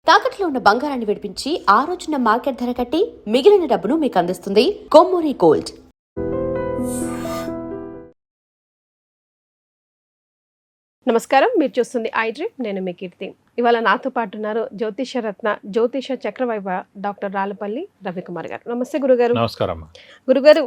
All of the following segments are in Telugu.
తాకట్లో ఉన్న బంగారాన్ని విడిపించి ఆ రోజున మార్కెట్ ధర కట్టి మిగిలిన డబ్బును మీకు అందిస్తుంది కొమ్మూరి గోల్డ్. నమస్కారం, మీరు చూస్తుంది ఐ డ్రీమ్. నేను మీ కీర్తి. ఇవాళ నాతో పాటు ఉన్నారు జ్యోతిష రత్న, జ్యోతిష చక్రవైభవ డాక్టర్ రాళ్ళపల్లి రవికుమార్ గారు. నమస్తే గురుగారు. నమస్కారం. గురుగారు,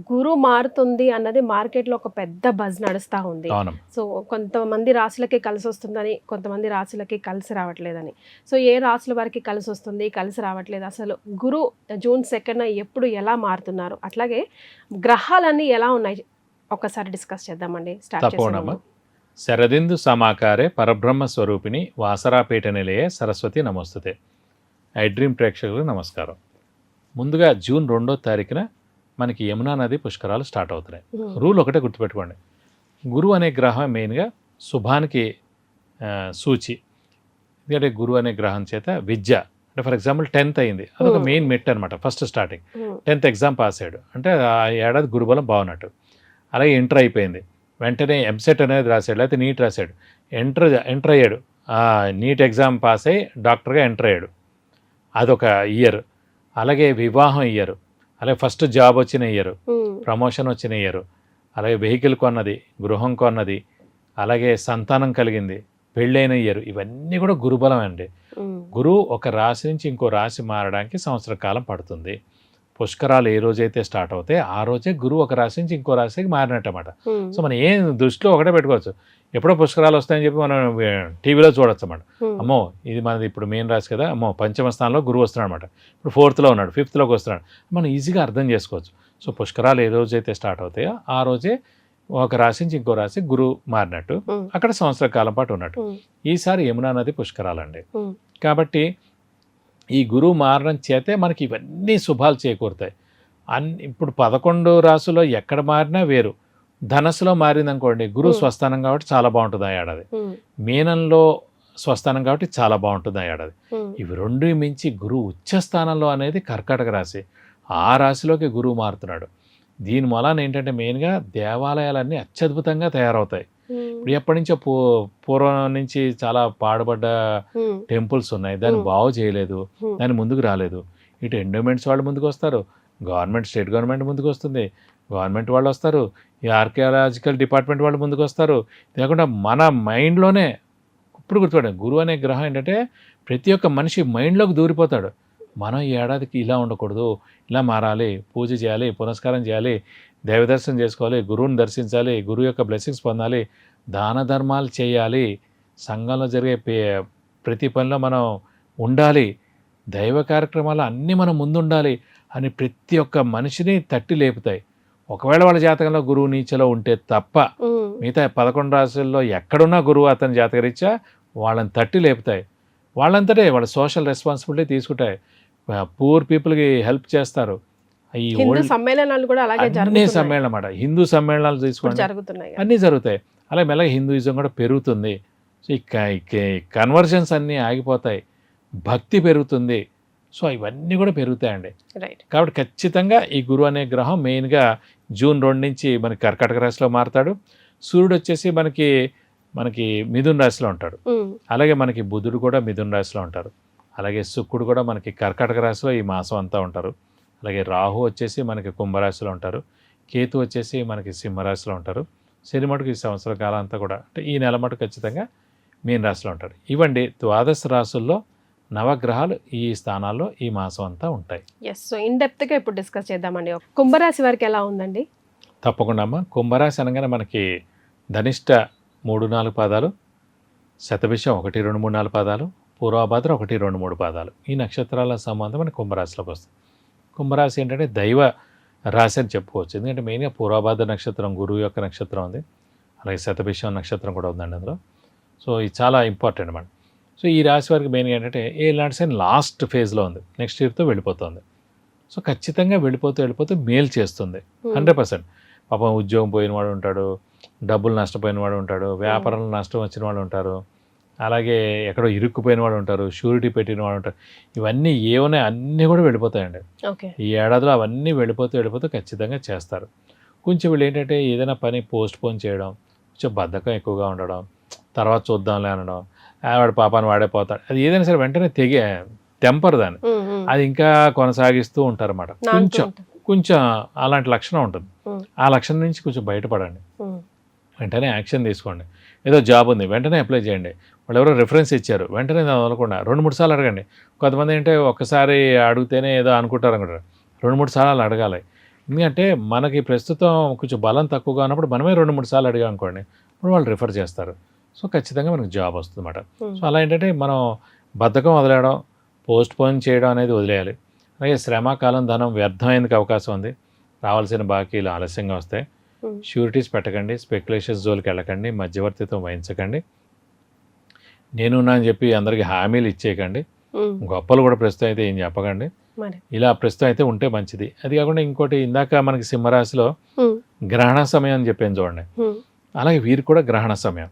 గురు మారుతుంది అన్నది మార్కెట్లో ఒక పెద్ద బజ్ నడుస్తూ ఉంది. సో కొంతమంది రాశులకి కలిసి వస్తుందని, కొంతమంది రాశులకి కలిసి రావట్లేదని. సో ఏ రాశుల వారికి కలిసి వస్తుంది, కలిసి రావట్లేదు, అసలు గురు జూన్ 2న ఎప్పుడు ఎలా మారుతున్నారు, అట్లాగే గ్రహాలన్నీ ఎలా ఉన్నాయి, ఒకసారి డిస్కస్ చేద్దామండి. స్టార్ట్ చేద్దాం. శరదిందు సమాకారే పరబ్రహ్మ స్వరూపిణి వాసరాపీఠ నిలయే సరస్వతి నమోస్తుతే. ఐ డ్రీమ్ ప్రేక్షకులకు నమస్కారం. ముందుగా జూన్ 2వ తారీఖున మనకి యమునా నది పుష్కరాలు స్టార్ట్ అవుతున్నాయి. రూల్ ఒకటే గుర్తుపెట్టుకోండి, గురువు అనే గ్రహం మెయిన్గా శుభానికి సూచి. ఎందుకంటే గురువు అనే గ్రహం చేత విద్య, అంటే ఫర్ ఎగ్జాంపుల్ 10th అయింది, అదొక మెయిన్ మెట్ అనమాట. First starting 10th exam pass అయ్యాడు అంటే ఆ ఏడాది గురుబలం బాగున్నట్టు. అలాగే ఇంటర్ అయిపోయింది, వెంటనే ఎంసెట్ అనేది రాశాడు, లేకపోతే నీట్ రాశాడు, ఎంటర్ అయ్యాడు, నీట్ ఎగ్జామ్ పాస్ అయ్యి డాక్టర్గా ఎంటర్ అయ్యాడు, అదొక ఇయర్. అలాగే వివాహం ఇయ్యరు, అలాగే ఫస్ట్ జాబ్ వచ్చిన ఇయ్యరు, ప్రమోషన్ వచ్చిన ఇయ్యరు, అలాగే వెహికల్ కొన్నది, గృహం కొన్నది, అలాగే సంతానం కలిగింది, పెళ్ళైన ఇయ్యరు. ఇవన్నీ కూడా గురుబలం అండి. గురువు ఒక రాశి నుంచి ఇంకో రాశి మారడానికి సంవత్సర కాలం పడుతుంది. పుష్కరాలు ఏ రోజైతే స్టార్ట్ అవుతాయి ఆ రోజే గురువు ఒక రాశి నుంచి ఇంకో రాశికి మారినట్టమాట. సో మనం ఏం దృష్టిలో ఒకటే పెట్టుకోవచ్చు, ఎప్పుడో పుష్కరాలు వస్తాయని చెప్పి మనం టీవీలో చూడొచ్చు అన్నమాట. అమ్మో ఇది మనది ఇప్పుడు మెయిన్ రాశి కదా, అమ్మో పంచమ స్థానంలో గురువు వస్తున్నాడు అనమాట, ఇప్పుడు 4th ఉన్నాడు, 5thలోకి వస్తున్నాడు, మనం ఈజీగా అర్థం చేసుకోవచ్చు. సో పుష్కరాలు ఏ రోజైతే స్టార్ట్ అవుతాయో ఆ రోజే ఒక రాశి నుంచి ఇంకో రాశి గురువు మారినట్టు, అక్కడ సంవత్సర కాలం పాటు ఉన్నట్టు. ఈసారి యమునా నది పుష్కరాలండి. కాబట్టి ఈ గురువు మారడం చేతే మనకి ఇవన్నీ శుభాలు చేకూరుతాయి. ఇప్పుడు 11 రాశుల్లో ఎక్కడ మారినా వేరు. ధనస్సులో మారిందనుకోండి, గురువు స్వస్థానం కాబట్టి చాలా బాగుంటుంది ఆ ఏడాది. మీనంలో స్వస్థానం కాబట్టి చాలా బాగుంటుంది ఆ ఏడాది. ఇవి రెండు మించి గురువు ఉచ్చస్థానంలో అనేది కర్కాటక రాశి, ఆ రాశిలోకి గురువు మారుతున్నాడు. దీని మూలాన ఏంటంటే మెయిన్గా దేవాలయాలన్నీ అత్యద్భుతంగా తయారవుతాయి. ఇప్పుడు ఎప్పటి నుంచో పూర్వం నుంచి చాలా పాడుపడ్డ టెంపుల్స్ ఉన్నాయి, దాన్ని బాగు చేయలేదు, దాన్ని ముందుకు రాలేదు. ఇటు ఎండోమెంట్స్ వాళ్ళు ముందుకు వస్తారు, గవర్నమెంట్ స్టేట్ గవర్నమెంట్ ముందుకు వస్తుంది, గవర్నమెంట్ వాళ్ళు వస్తారు, ఈ ఆర్కియాలజికల్ డిపార్ట్మెంట్ వాళ్ళు ముందుకు వస్తారు. లేకుండా మన మైండ్లోనే ఇప్పుడు గుర్తుపడండి, గురువు అనే గ్రహం ఏంటంటే ప్రతి ఒక్క మనిషి మైండ్లోకి దూరిపోతాడు. మనం ఈ ఏడాదికి ఇలా ఉండకూడదు, ఇలా మారాలి, పూజ చేయాలి, పునస్కారం చేయాలి, దైవ దర్శనం చేసుకోవాలి, గురువుని దర్శించాలి, గురువు యొక్క బ్లెస్సింగ్స్ పొందాలి, దాన ధర్మాలు చేయాలి, సంఘంలో జరిగే ప్రతి పనిలో మనం ఉండాలి, దైవ కార్యక్రమాలు అన్నీ మనం ముందుండాలి అని ప్రతి ఒక్క మనిషిని తట్టి లేపుతాయి. ఒకవేళ వాళ్ళ జాతకంలో గురువు నీచలో ఉంటే తప్ప మిగతా 11 రాశుల్లో ఎక్కడున్నా గురువు అతని జాతకరీత్యా వాళ్ళని తట్టి లేపుతాయి. వాళ్ళంతటే వాళ్ళ సోషల్ రెస్పాన్సిబిలిటీ తీసుకుంటాయి, పూర్ పీపుల్కి హెల్ప్ చేస్తారు. ఈ సమ్మేళనాలు కూడా అలాగే అన్ని సమ్మేళనం అన్నమాట, హిందూ సమ్మేళనాలు తీసుకోండి, అన్నీ జరుగుతాయి. అలాగే మెల్లగా హిందూయిజం కూడా పెరుగుతుంది. సో ఈ కన్వర్జన్స్ అన్నీ ఆగిపోతాయి, భక్తి పెరుగుతుంది. సో ఇవన్నీ కూడా పెరుగుతాయండి. కాబట్టి ఖచ్చితంగా ఈ గురువు అనే గ్రహం మెయిన్గా జూన్ 2 నుంచి మనకి కర్కాటక రాశిలో మారుతాడు. సూర్యుడు వచ్చేసి మనకి మిథున రాశిలో ఉంటాడు. అలాగే మనకి బుధుడు కూడా మిథున రాశిలో ఉంటారు. అలాగే శుక్రుడు కూడా మనకి కర్కాటక రాశిలో ఈ మాసం అంతా ఉంటారు. అలాగే రాహు వచ్చేసి మనకి కుంభరాశిలో ఉంటారు. కేతు వచ్చేసి మనకి సింహరాశిలో ఉంటారు. శని మటుకు ఈ సంవత్సర కాలం అంతా కూడా, అంటే ఈ నెల మటుకు ఖచ్చితంగా మీన రాశిలో ఉంటారు. ఇవ్వండి 12 రాశుల్లో నవగ్రహాలు ఈ స్థానాల్లో ఈ మాసం అంతా ఉంటాయి. సో ఇన్ డెప్త్గా ఇప్పుడు డిస్కస్ చేద్దామండి. కుంభరాశి వారికి ఎలా ఉందండి? తప్పకుండా అమ్మ. కుంభరాశి అనగానే మనకి ధనిష్ట 3-4 పాదాలు, శతభిషం 1-2-3-4 పాదాలు, పూర్వభాద్ర 1-2-3 పాదాలు, ఈ నక్షత్రాల సంబంధం మన కుంభరాశిలోకి వస్తుంది. కుంభరాశి ఏంటంటే దైవ రాశి అని చెప్పుకోవచ్చు. ఎందుకంటే మెయిన్గా పూర్వభాద్ర నక్షత్రం గురువు యొక్క నక్షత్రం ఉంది, అలాగే శతభిషం నక్షత్రం కూడా ఉందండి అందులో. సో ఇది చాలా ఇంపార్టెంట్ అన్నమాట. సో ఈ రాశి వారికి మెయిన్గా ఏంటంటే ఏలాంటి సైన్ లాస్ట్ ఫేజ్లో ఉంది, నెక్స్ట్ ఇయర్తో వెళ్ళిపోతుంది. సో ఖచ్చితంగా వెళ్ళిపోతూ మేలు చేస్తుంది 100%. పాపం ఉద్యోగం పోయిన వాడు ఉంటాడు, డబ్బులు నష్టపోయిన వాడు ఉంటాడు, వ్యాపారంలో నష్టం వచ్చిన వాళ్ళు ఉంటారు, అలాగే ఎక్కడో ఇరుక్కుపోయిన వాడు ఉంటారు, షూరిటీ పెట్టిన వాడు ఉంటారు. ఇవన్నీ ఏమన్నా అన్నీ కూడా వెళ్ళిపోతాయండి ఈ ఏడాదిలో. అవన్నీ వెళ్ళిపోతూ ఖచ్చితంగా చేస్తారు. కొంచెం వీళ్ళు ఏంటంటే ఏదైనా పని పోస్ట్ పోన్ చేయడం, కొంచెం బద్ధకం ఎక్కువగా ఉండడం, తర్వాత చూద్దాంలే అనడం, వాడు పాపాన్ని వాడే పోతాడు, అది ఏదైనా సరే వెంటనే తెంపరు దాన్ని, అది ఇంకా కొనసాగిస్తూ ఉంటారు అన్నమాట. కొంచెం అలాంటి లక్షణం ఉంటుంది. ఆ లక్షణం నుంచి కొంచెం బయటపడండి, వెంటనే యాక్షన్ తీసుకోండి. ఏదో జాబ్ ఉంది వెంటనే అప్లై చేయండి, వాళ్ళు ఎవరో రిఫరెన్స్ ఇచ్చారు వెంటనే వదలకుండా 2-3 సార్లు అడగండి. కొంతమంది అంటే ఒక్కసారి అడిగితేనే ఏదో అనుకుంటారు 2-3 సార్లు అడగాలి. ఎందుకంటే మనకి ప్రస్తుతం కొంచెం బలం తక్కువగా ఉన్నప్పుడు మనమే 2-3 సార్లు అడిగాం అనుకోండి, ఇప్పుడు వాళ్ళు రిఫర్ చేస్తారు. సో ఖచ్చితంగా మనకు జాబ్ వస్తుంది అన్నమాట. సో అలా ఏంటంటే మనం బద్ధకం వదిలేయడం, పోస్ట్ పోన్ చేయడం అనేది వదిలేయాలి. అలాగే శ్రమ, కాలం, ధనం వ్యర్థమైనందుకు అవకాశం ఉంది. రావాల్సిన బాకీలు ఆలస్యంగా వస్తాయి. షూరిటీస్ పెట్టకండి, స్పెక్యులేషన్స్ జోలికి వెళ్ళకండి, మధ్యవర్తిత్వం వహించకండి, నేనున్నా అని చెప్పి అందరికీ హామీలు ఇచ్చేయకండి, గొప్పలు కూడా ప్రస్తుతం అయితే ఏం చెప్పకండి. ఇలా ప్రస్తుతం అయితే ఉంటే మంచిది. అది కాకుండా ఇంకోటి, ఇందాక మనకి సింహరాశిలో గ్రహణ సమయం అని చెప్పాను చూడండి, అలాగే వీరికి కూడా గ్రహణ సమయం.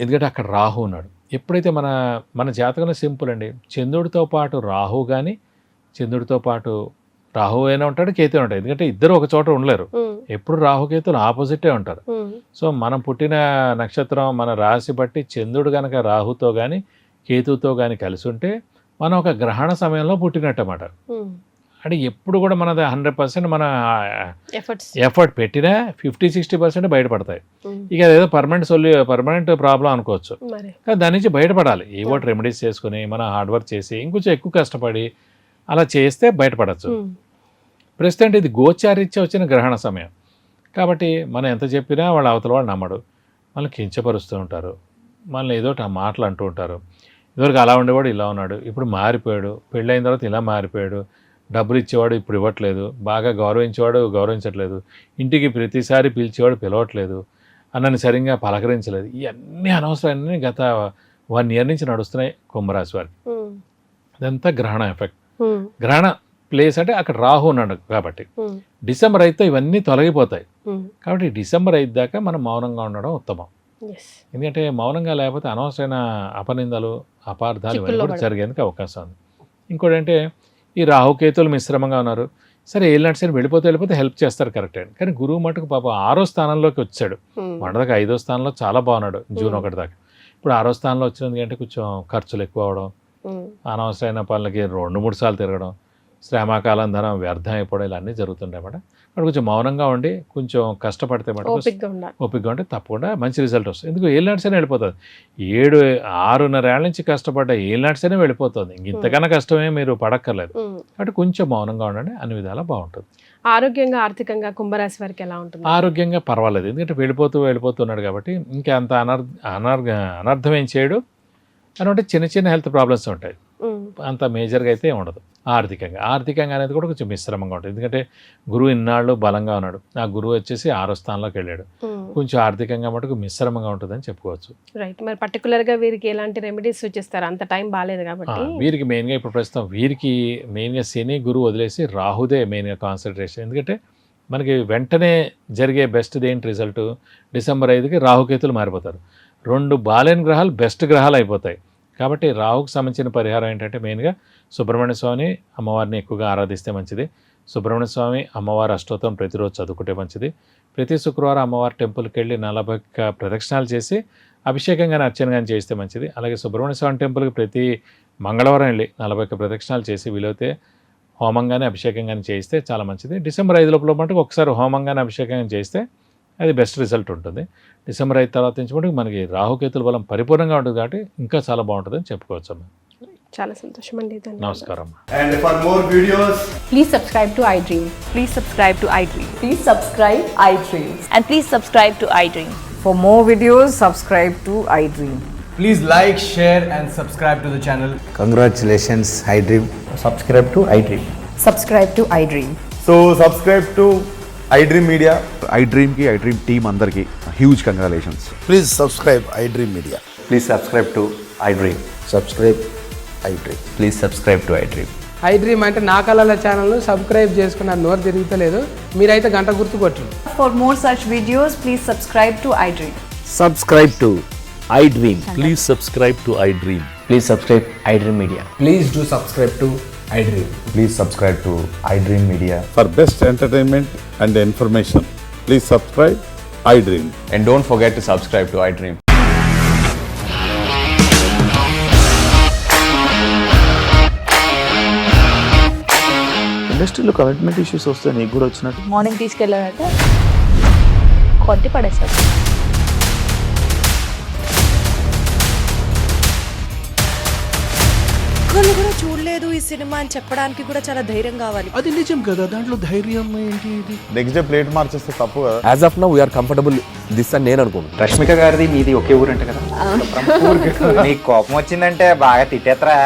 ఎందుకంటే అక్కడ రాహు ఉన్నాడు. ఎప్పుడైతే మన జాతకంలో సింపుల్ అండి, చంద్రుడితో పాటు రాహు కానీ, చంద్రుడితో పాటు రాహు అయినా ఉంటాడు, కేతు ఉంటాడు. ఎందుకంటే ఇద్దరు ఒక చోట ఉండలేరు, ఎప్పుడు రాహుకేతులు ఆపోజిటే ఉంటారు. సో మనం పుట్టిన నక్షత్రం, మన రాశి బట్టి చంద్రుడు కనుక రాహుతో కానీ కేతుతో కానీ కలిసి ఉంటే మనం ఒక గ్రహణ సమయంలో పుట్టినట్టు అన్నమాట. అంటే ఎప్పుడు కూడా మనది 100% మన ఎఫర్ట్ పెట్టినా 50-60% బయటపడతాయి. ఇక అదేదో పర్మనెంట్ ప్రాబ్లం అనుకోవచ్చు, కానీ దాని నుంచి బయటపడాలి. ఏవో రెమెడీస్ చేసుకుని మనం హార్డ్ వర్క్ చేసి ఇంకొంచెం ఎక్కువ కష్టపడి అలా చేస్తే బయటపడచ్చు. ప్రస్తుతం ఇది గోచారీత్యా వచ్చిన గ్రహణ సమయం కాబట్టి మనం ఎంత చెప్పినా వాళ్ళ అవతల వాడు నమ్మడు, మనల్ని కించపరుస్తూ ఉంటారు, మనల్ని ఏదో మాటలు అంటూ ఉంటారు. ఇదివరకు అలా ఉండేవాడు ఇలా ఉన్నాడు, ఇప్పుడు మారిపోయాడు, పెళ్ళైన తర్వాత ఇలా మారిపోయాడు, డబ్బులు ఇచ్చేవాడు ఇప్పుడు ఇవ్వట్లేదు, బాగా గౌరవించేవాడు గౌరవించట్లేదు, ఇంటికి ప్రతిసారి పిలిచేవాడు పిలవట్లేదు, అన్నని సరిగ్గా పలకరించలేదు. ఇవన్నీ అనవసరాన్ని గత 1 year నుంచి నడుస్తున్నాయి కుంభరాశి వారికి. ఇదంతా గ్రహణ ఎఫెక్ట్. గ్రహణ ప్లేస్ అంటే అక్కడ రాహు ఉన్నాడు కాబట్టి డిసెంబర్ అయితే ఇవన్నీ తొలగిపోతాయి. కాబట్టి డిసెంబర్ 5 దాకా మనం మౌనంగా ఉండడం ఉత్తమం. ఎందుకంటే మౌనంగా లేకపోతే అనవసరమైన అపనిందలు, అపార్థాలు ఇవన్నీ కూడా జరిగేందుకు అవకాశం ఉంది. ఇంకోటి అంటే ఈ రాహుకేతులు మిశ్రమంగా ఉన్నారు, సరే ఏళ్ళనాటి సరే వెళ్ళిపోతే హెల్ప్ చేస్తారు కరెక్ట్ అండి. కానీ గురువు మటుకు పాప 6వ స్థానంలోకి వచ్చాడు, మొన్నదాకా 5వ స్థానంలో చాలా బాగున్నాడు జూన్ 1 దాకా, ఇప్పుడు 6వ స్థానంలో వచ్చినది అంటే కొంచెం ఖర్చులు ఎక్కువ అవడం, అనవసరమైన పనులకి 2-3 సార్లు తిరగడం, శ్రమకాలం ధనం వ్యర్థం అయిపోవడం, ఇలా అన్నీ జరుగుతుంటాయి అన్నమాట. అక్కడ కొంచెం మౌనంగా ఉండి కొంచెం కష్టపడితే ఓపికగా ఉంటే తప్పకుండా మంచి రిజల్ట్ వస్తుంది. ఎందుకు ఏళ్ళనాటి సరే వెళ్ళిపోతుంది, 6.5 ఏళ్ళ నుంచి కష్టపడ్డ ఏళ్ళనాటి సరే వెళ్ళిపోతుంది, ఇంతకన్నా కష్టమే మీరు పడక్కర్లేదు. కాబట్టి కొంచెం మౌనంగా ఉండండి, అన్ని విధాలా బాగుంటుంది. ఆరోగ్యంగా, ఆర్థికంగా కుంభరాశి వారికి ఎలా ఉంటుంది? ఆరోగ్యంగా పర్వాలేదు, ఎందుకంటే వెళ్ళిపోతున్నాడు కాబట్టి ఇంకా అంత అనర్థం ఏం చేయడు అని. అంటే చిన్న హెల్త్ ప్రాబ్లమ్స్ ఉంటాయి, అంత మేజర్గా అయితే ఉండదు. ఆర్థికంగా అనేది కూడా కొంచెం మిశ్రమంగా ఉంటుంది, ఎందుకంటే గురువు ఇన్నాళ్ళు బలంగా ఉన్నాడు, ఆ గురువు వచ్చేసి 6వ స్థానంలోకి వెళ్ళాడు, కొంచెం ఆర్థికంగా మటుకు మిశ్రమంగా ఉంటుందని చెప్పుకోవచ్చు. రైట్. మరి పర్టికులర్గా వీరికి ఎలాంటి రెమెడీస్ సూచిస్తారు? అంత టైం బాగాలేదు కాబట్టి వీరికి మెయిన్గా ఇప్పుడు ప్రస్తుతం వీరికి మెయిన్గా శని గురువు వదిలేసి రాహుదే మెయిన్గా కాన్సన్ట్రేషన్. ఎందుకంటే మనకి వెంటనే జరిగే బెస్ట్ ఏంటి రిజల్ట్, డిసెంబర్ 5కి రాహుకేతులు మారిపోతారు, 2 బాలేని గ్రహాలు బెస్ట్ గ్రహాలు అయిపోతాయి. కాబట్టి రాహుకు సంబంధించిన పరిహారం ఏంటంటే మెయిన్గా సుబ్రహ్మణ్య స్వామిని, అమ్మవారిని ఎక్కువగా ఆరాధిస్తే మంచిది. సుబ్రహ్మణ్య స్వామి, అమ్మవారి అష్టోత్తరం ప్రతిరోజు చదువుకుంటే మంచిది. ప్రతి శుక్రవారం అమ్మవారి టెంపుల్కి వెళ్ళి 40 ప్రదక్షిణాలు చేసి అభిషేకం కానీ అర్చన కానీ చేస్తే మంచిది. అలాగే సుబ్రహ్మణ్య స్వామి టెంపుల్కి ప్రతి మంగళవారం వెళ్ళి 40 ప్రదక్షిణాలు చేసి వీలైతే హోమం కానీ అభిషేకం కానీ చేయిస్తే చాలా మంచిది. డిసెంబర్ 5 లోపల మటుకు ఒకసారి హోమం కానీ అభిషేకం కానీ చేస్తే అది బెస్ట్ రిజల్ట్ ఉంటుంది. డిసెంబర్ 5 తర్వాత నుంచి మటుకు మనకి రాహుకేతుల బలం పరిపూర్ణంగా ఉంటుంది కాబట్టి ఇంకా చాలా బాగుంటుందని చెప్పుకోవచ్చు అమ్మ. చాలా సంతోషం అండి. నమస్కారం. And for more videos, please subscribe to iDream. Please subscribe to iDream. Please subscribe iDream. And please subscribe to iDream. For more videos, subscribe to iDream. please like, share and subscribe to the channel. Congratulations, iDream. Subscribe to iDream. Subscribe to iDream. So subscribe to iDream Media. iDream ki iDream team andarki huge congratulations. Please subscribe iDream Media. Please subscribe to iDream. Subscribe iDream. Please subscribe to iDream. iDream అంటే నా కళల ఛానల్ను సబ్స్క్రైబ్ చేసుకున్న నోరు తిరుగుతలేదు, మీరైతే గంట గుర్తు కొట్టండి. For more such videos, please subscribe to iDream. Subscribe to iDream. Please subscribe to iDream. Please subscribe iDream Media. Please do subscribe to iDream. Please subscribe to iDream Media. For best entertainment and information, please subscribe iDream. And don't forget to subscribe to iDream. ఇండస్ట్రీలో కమిట్మెంట్ ఇష్యూస్ వస్తే నీకు కూడా వచ్చినట్టు. మార్నింగ్ తీసుకెళ్ళాలంటే కొట్టి పడేస్తారు. ఒక్కళ్ళు కూడా చూడలేదు ఈ సినిమా అని చెప్పడానికి కూడా చాలా ధైర్యం కావాలి. అది నిజం కదా, దాంట్లో ధైర్యం ఏంటి? నెక్స్ట్ డే ప్లేట్ మార్చేస్తే తప్పు కదా. As of now we are comfortable this అని నేను అనుకుంటున్నాను. రష్మిక గారిది మీది ఒకే ఊరు అంట కదా. నీకు కోపం వచ్చిందంటే బాగా తిట్టేత్తరా?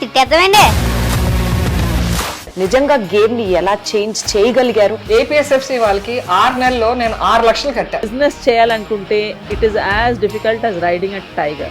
తిట్టేద్దామండి. నిజంగా గేమ్ ని ఎలా చేంజ్ చేయగలిగారు? ఏపీఎస్ఎఫ్సి వాళ్ళకి 6 నెలల్లో నేను 6 లక్షలు కట్టా. బిజినెస్ చేయాలనుకుంటే it is as difficult as riding a tiger.